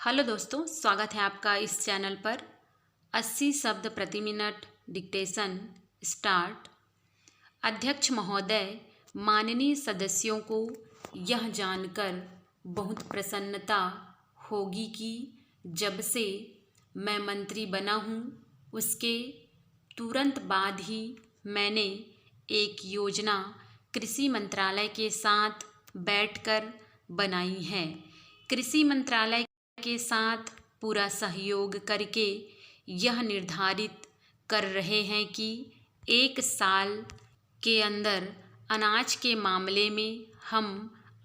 Hello दोस्तों, स्वागत है आपका इस चैनल पर। 80 शब्द प्रति मिनट डिक्टेशन स्टार्ट। अध्यक्ष महोदय, माननीय सदस्यों को यह जानकर बहुत प्रसन्नता होगी कि जब से मैं मंत्री बना हूँ उसके तुरंत बाद ही मैंने एक योजना कृषि मंत्रालय के साथ बैठकर बनाई है। कृषि मंत्रालय के साथ पूरा सहयोग करके यह निर्धारित कर रहे हैं कि एक साल के अंदर अनाज के मामले में हम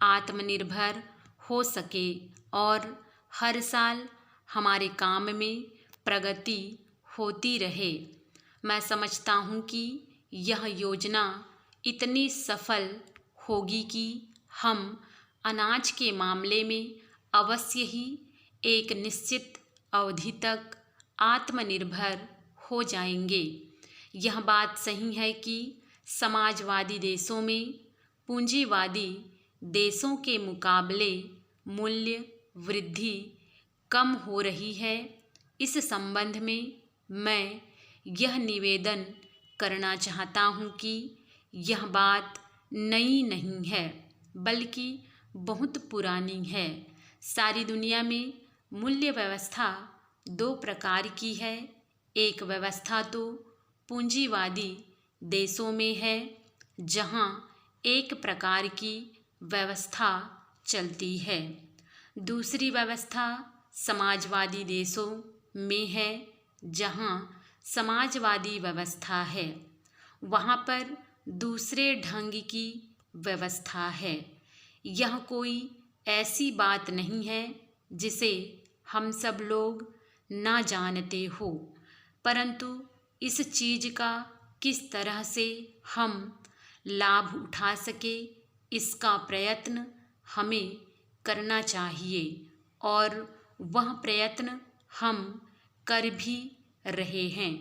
आत्मनिर्भर हो सके और हर साल हमारे काम में प्रगति होती रहे। मैं समझता हूँ कि यह योजना इतनी सफल होगी कि हम अनाज के मामले में अवश्य ही एक निश्चित अवधि तक आत्मनिर्भर हो जाएंगे। यह बात सही है कि समाजवादी देशों में पूंजीवादी देशों के मुकाबले मूल्य वृद्धि कम हो रही है। इस संबंध में मैं यह निवेदन करना चाहता हूँ कि यह बात नई नहीं है बल्कि बहुत पुरानी है। सारी दुनिया में मूल्य व्यवस्था दो प्रकार की है। एक व्यवस्था तो पूंजीवादी देशों में है जहाँ एक प्रकार की व्यवस्था चलती है। दूसरी व्यवस्था समाजवादी देशों में है जहाँ समाजवादी व्यवस्था है। वहाँ पर दूसरे ढंग की व्यवस्था है। यह कोई ऐसी बात नहीं है जिसे हम सब लोग ना जानते हो, परंतु इस चीज़ का किस तरह से हम लाभ उठा सके इसका प्रयत्न हमें करना चाहिए और वह प्रयत्न हम कर भी रहे हैं।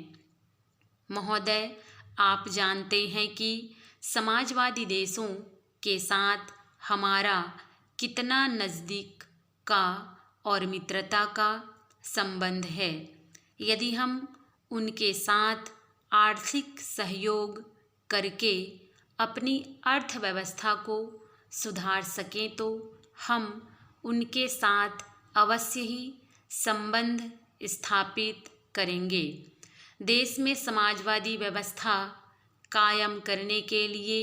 महोदय, आप जानते हैं कि समाजवादी देशों के साथ हमारा कितना नज़दीक का और मित्रता का संबंध है। यदि हम उनके साथ आर्थिक सहयोग करके अपनी अर्थव्यवस्था को सुधार सकें तो हम उनके साथ अवश्य ही संबंध स्थापित करेंगे। देश में समाजवादी व्यवस्था कायम करने के लिए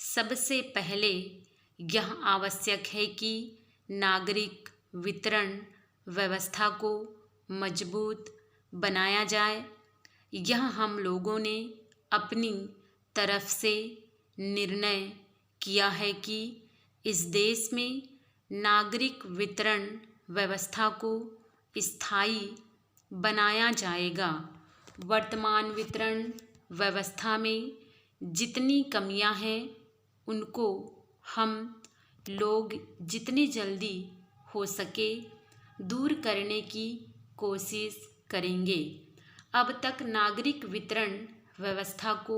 सबसे पहले यह आवश्यक है कि नागरिक वितरण व्यवस्था को मजबूत बनाया जाए। यह हम लोगों ने अपनी तरफ से निर्णय किया है कि इस देश में नागरिक वितरण व्यवस्था को स्थायी बनाया जाएगा। वर्तमान वितरण व्यवस्था में जितनी कमियां हैं उनको हम लोग जितनी जल्दी हो सके दूर करने की कोशिश करेंगे। अब तक नागरिक वितरण व्यवस्था को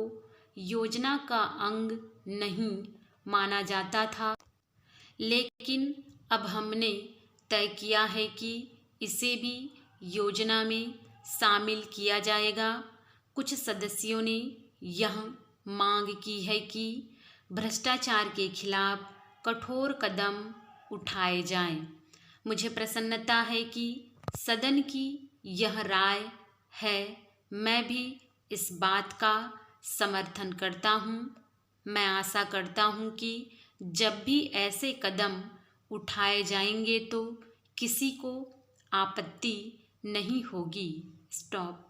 योजना का अंग नहीं माना जाता था, लेकिन अब हमने तय किया है कि इसे भी योजना में शामिल किया जाएगा। कुछ सदस्यों ने यह मांग की है कि भ्रष्टाचार के खिलाफ कठोर कदम उठाए जाएं। मुझे प्रसन्नता है कि सदन की यह राय है। मैं भी इस बात का समर्थन करता हूँ। मैं आशा करता हूँ कि जब भी ऐसे कदम उठाए जाएंगे तो किसी को आपत्ति नहीं होगी। स्टॉप।